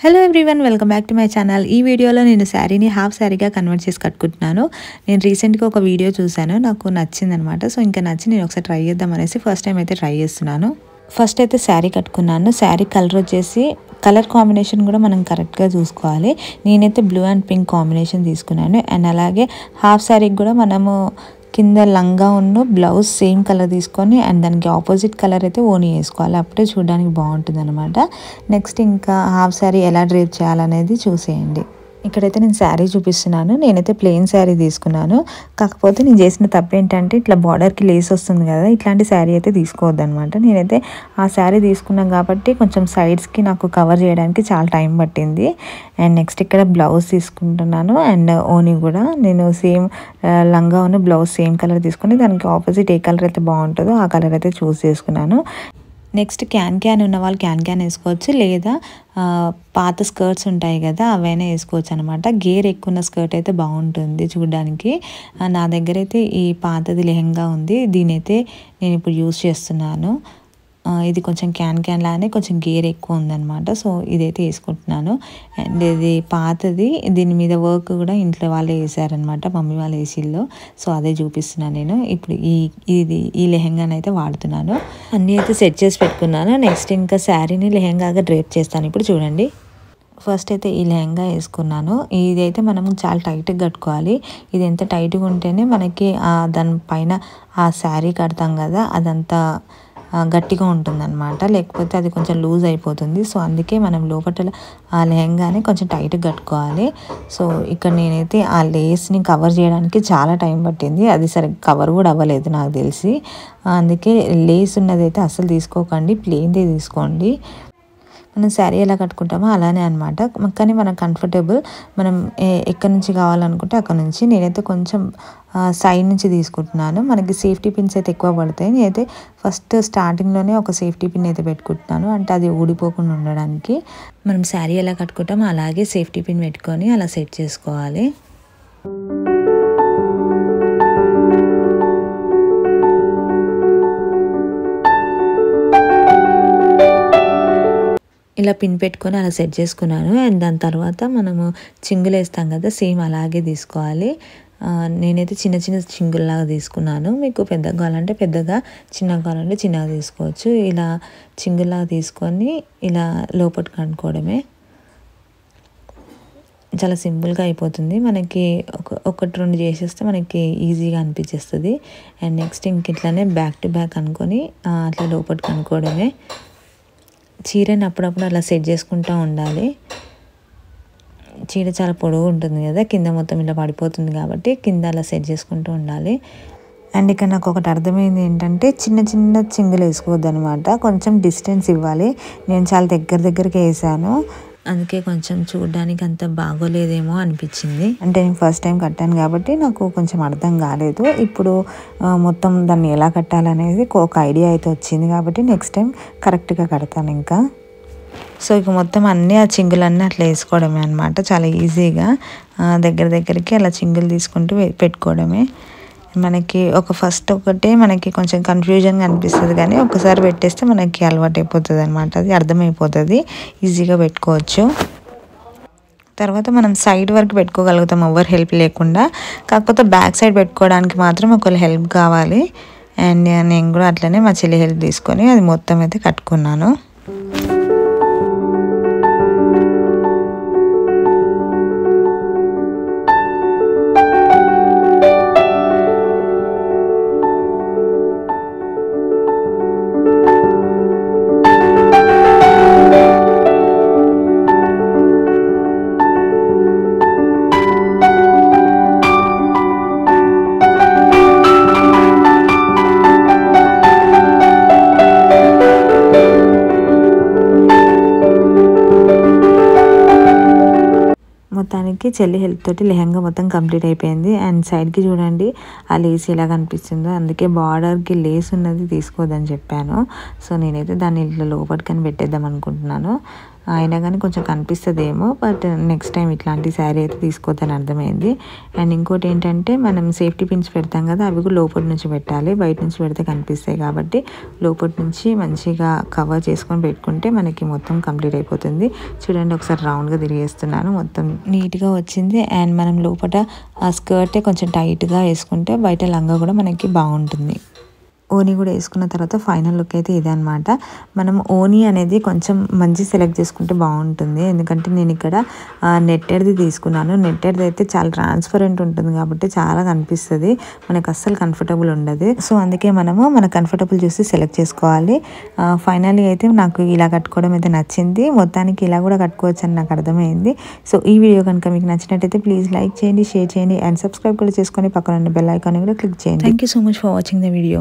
Hello everyone, welcome back to my channel. ఈ వీడియోలో నేను శారీని హాఫ్ శారీగా కన్వర్ట్ చేసి కట్టుకుంటున్నాను. నేను రీసెంట్గా ఒక వీడియో చూశాను, నాకు నచ్చిందనమాట. సో ఇంకా నచ్చి నేను ఒకసారి ట్రై చేద్దాం అనేసి ఫస్ట్ టైం అయితే ట్రై చేస్తున్నాను. ఫస్ట్ అయితే శారీ కట్టుకున్నాను. శారీ కలర్ వచ్చేసి కలర్ కాంబినేషన్ కూడా మనం కరెక్ట్గా చూసుకోవాలి. నేనైతే బ్లూ అండ్ పింక్ కాంబినేషన్ తీసుకున్నాను. అండ్ అలాగే హాఫ్ శారీకి కూడా మనము కింద లంగా ఉన్న బ్లౌజ్ సేమ్ కలర్ తీసుకొని అండ్ దానికి ఆపోజిట్ కలర్ అయితే ఓనీ వేసుకోవాలి. అప్పుడే చూడడానికి బాగుంటుంది అనమాట. నెక్స్ట్ ఇంకా హాఫ్ శారీ ఎలా డ్రేప్ చేయాలనేది చూసేయండి. ఇక్కడైతే నేను శారీ చూపిస్తున్నాను. నేనైతే ప్లెయిన్ శారీ తీసుకున్నాను. కాకపోతే నేను చేసిన తప్పు ఏంటంటే ఇట్లా బార్డర్కి లేస్ వస్తుంది కదా, ఇట్లాంటి శారీ అయితే తీసుకోవద్దు అనమాట. నేనైతే ఆ శారీ తీసుకున్నాను కాబట్టి కొంచెం సైడ్స్కి నాకు కవర్ చేయడానికి చాలా టైం పట్టింది. అండ్ నెక్స్ట్ ఇక్కడ బ్లౌజ్ తీసుకుంటున్నాను. అండ్ ఓనీ కూడా నేను సేమ్ లంగా ఉన్న బ్లౌజ్ సేమ్ కలర్ తీసుకుని దానికి ఆపోజిట్ ఏ కలర్ అయితే బాగుంటుందో ఆ కలర్ అయితే చూస్ చేసుకున్నాను. నెక్స్ట్ క్యాన్ ఉన్న వాళ్ళు క్యాన్ వేసుకోవచ్చు, లేదా పాత స్కర్ట్స్ ఉంటాయి కదా అవైనా వేసుకోవచ్చు అనమాట. గేర్ ఎక్కువ ఉన్న స్కర్ట్ అయితే బాగుంటుంది చూడడానికి. నా దగ్గర అయితే ఈ పాతది లెహంగా ఉంది, దీనైతే నేను ఇప్పుడు యూస్ చేస్తున్నాను. ఇది కొంచెం క్యాన్ లానే కొంచెం గేర్ ఎక్కువ ఉందన్నమాట. సో ఇదైతే వేసుకుంటున్నాను. అండ్ ఇది పాతది, దీని మీద వర్క్ కూడా ఇంట్లో వాళ్ళే వేసారనమాట, మమ్మీ వాళ్ళ ఏసీల్లో. సో అదే చూపిస్తున్నాను నేను ఇప్పుడు. ఈ లెహంగాని అయితే వాడుతున్నాను. అన్నీ అయితే సెట్ చేసి పెట్టుకున్నాను. నెక్స్ట్ ఇంకా శారీని లెహంగాగా డ్రేప్ చేస్తాను. ఇప్పుడు చూడండి, ఫస్ట్ అయితే ఈ లెహంగా వేసుకున్నాను. ఇదైతే మనం చాలా టైట్గా కట్టుకోవాలి. ఇది ఎంత టైట్గా ఉంటేనే మనకి దానిపైన ఆ శారీ కడతాం కదా అదంతా గట్టిగా ఉంటుందన్నమాట, లేకపోతే అది కొంచెం లూజ్ అయిపోతుంది. సో అందుకే మనం లోపల ఆ లెహంగాని కొంచెం టైట్గా కట్టుకోవాలి. సో ఇక్కడ నేనైతే ఆ లేస్ని కవర్ చేయడానికి చాలా టైం పట్టింది. అది సరిగ్గా కవర్ కూడా అవ్వలేదు నాకు తెలిసి. అందుకే లేస్ ఉన్నది అయితే అస్సలు తీసుకోకండి, ప్లెయిన్దే తీసుకోండి. మనం శారీ ఎలా కట్టుకుంటామో అలానే అనమాట. కానీ మనం కంఫర్టబుల్, మనం ఎక్కడి నుంచి కావాలనుకుంటే అక్కడ నుంచి. నేనైతే కొంచెం సైడ్ నుంచి తీసుకుంటున్నాను. మనకి సేఫ్టీ పిన్స్ అయితే ఎక్కువ పడతాయి. నేనైతే ఫస్ట్ స్టార్టింగ్లోనే ఒక సేఫ్టీ పిన్ అయితే పెట్టుకుంటున్నాను, అంటే అది ఊడిపోకుండా ఉండడానికి. మనం శారీ ఎలా కట్టుకుంటామో అలాగే సేఫ్టీ పిన్ పెట్టుకొని అలా సెట్ చేసుకోవాలి. ఇలా పిన్ పెట్టుకొని అలా సెట్ చేసుకున్నాను. అండ్ దాని తర్వాత మనము చింగులు వేస్తాం కదా, సేమ్ అలాగే తీసుకోవాలి. నేనైతే చిన్న చిన్న చింగుల్లాగా తీసుకున్నాను. మీకు పెద్దగా కావాలంటే పెద్దగా, చిన్నగా కావాలంటే చిన్నగా తీసుకోవచ్చు. ఇలా చింగుల్లాగా తీసుకొని ఇలా లోపలికి కనుక్కోవడమే. చాలా సింపుల్గా అయిపోతుంది. మనకి ఒకటి రెండు చేసేస్తే మనకి ఈజీగా అనిపించేస్తుంది. అండ్ నెక్స్ట్ ఇంక ఇట్లానే బ్యాక్ టు బ్యాక్ అనుకొని అట్లా లోపలికి కనుక్కోవడమే. చీరని అప్పుడప్పుడు అలా సెట్ చేసుకుంటూ ఉండాలి. చీర చాలా పొడవు ఉంటుంది కదా, కింద మొత్తం ఇలా పడిపోతుంది కాబట్టి కింద అలా సెట్ చేసుకుంటూ ఉండాలి. అండ్ ఇక్కడ నాకు ఒకటి అర్థమైంది ఏంటంటే, చిన్న చిన్న చింగులు వేసుకోవద్దు అనమాట, కొంచెం డిస్టెన్స్ ఇవ్వాలి. నేను చాలా దగ్గరికి వేసాను, అందుకే కొంచెం చూడడానికి అంత బాగోలేదేమో అనిపించింది. అంటే నేను ఫస్ట్ టైం కట్టాను కాబట్టి నాకు కొంచెం అర్థం కాలేదు. ఇప్పుడు మొత్తం దాన్ని ఎలా కట్టాలనేది ఒక ఐడియా అయితే వచ్చింది కాబట్టి నెక్స్ట్ టైం కరెక్ట్గా కడతాను ఇంకా. సో ఇక మొత్తం అన్నీ ఆ చింగులన్నీ అట్లా వేసుకోవడమే అనమాట. చాలా ఈజీగా దగ్గరికి అలా చింగులు తీసుకుంటూ పెట్టుకోవడమే. మనకి ఫస్ట్ ఒకటే మనకి కొంచెం కన్ఫ్యూజన్గా అనిపిస్తుంది, కానీ ఒకసారి పెట్టేస్తే మనకి అలవాటు అయిపోతుంది అనమాట, అది అర్థమైపోతుంది, ఈజీగా పెట్టుకోవచ్చు. తర్వాత మనం సైడ్ వరకు పెట్టుకోగలుగుతాం ఎవరు హెల్ప్ లేకుండా. కాకపోతే బ్యాక్ సైడ్ పెట్టుకోవడానికి మాత్రం ఒకళ్ళు హెల్ప్ కావాలి. అండ్ నేను కూడా అట్లనే మా చెల్లి హెల్ప్ తీసుకొని అది మొత్తం అయితే కట్టుకున్నాను. మొత్తానికి చెల్లి హెల్ప్ తోటి లెహంగా మొత్తం కంప్లీట్ అయిపోయింది. అండ్ సైడ్కి చూడండి ఆ లేస్ ఎలా కనిపిస్తుందో, అందుకే బార్డర్కి లేస్ ఉన్నది తీసుకోవద్దని చెప్పాను. సో నేనైతే దాన్ని ఇట్లా లోపలికని పెట్టేద్దాం అనుకుంటున్నాను. అయినా కానీ కొంచెం కనిపిస్తుందేమో, బట్ నెక్స్ట్ టైం ఇట్లాంటి శారీ అయితే తీసుకోవద్దని అర్థమైంది. అండ్ ఇంకోటి ఏంటంటే మనం సేఫ్టీ పిన్స్ పెడతాం కదా, అవి కూడా లోపల నుంచి పెట్టాలి, బయట నుంచి పెడితే కనిపిస్తాయి కాబట్టి లోపల నుంచి మంచిగా కవర్ చేసుకొని పెట్టుకుంటే మనకి మొత్తం కంప్లీట్ అయిపోతుంది. చూడండి ఒకసారి రౌండ్గా తిరిగేస్తున్నాను, మొత్తం నీట్గా వచ్చింది. అండ్ మనం లోపల ఆ స్కర్టే కొంచెం టైట్గా వేసుకుంటే బయట లంగా కూడా మనకి బాగుంటుంది. ఓనీ కూడా వేసుకున్న తర్వాత ఫైనల్ లుక్ అయితే ఇదే అనమాట. మనం ఓనీ అనేది కొంచెం మంచి సెలెక్ట్ చేసుకుంటే బాగుంటుంది, ఎందుకంటే నేను ఇక్కడ నెట్టెడ్ది తీసుకున్నాను. నెట్టెడ్ది అయితే చాలా ట్రాన్స్పరెంట్ ఉంటుంది కాబట్టి చాలా కనిపిస్తుంది, మనకు అస్సలు కంఫర్టబుల్ ఉండదు. సో అందుకే మనము మన కంఫర్టబుల్ చూసి సెలెక్ట్ చేసుకోవాలి. ఫైనల్లీ అయితే నాకు ఇలా కట్టుకోవడం అయితే నచ్చింది. మొత్తానికి ఇలా కూడా కట్టుకోవచ్చు అని నాకు అర్థమైంది. సో ఈ వీడియో కనుక మీకు నచ్చినట్టయితే ప్లీజ్ లైక్ చేయండి, షేర్ చేయండి అండ్ సబ్స్క్రైబ్ కూడా చేసుకొని పక్కన ఉన్న బెల్ ఐకాన్ కూడా క్లిక్ చేయండి. Thank you so much for watching the video.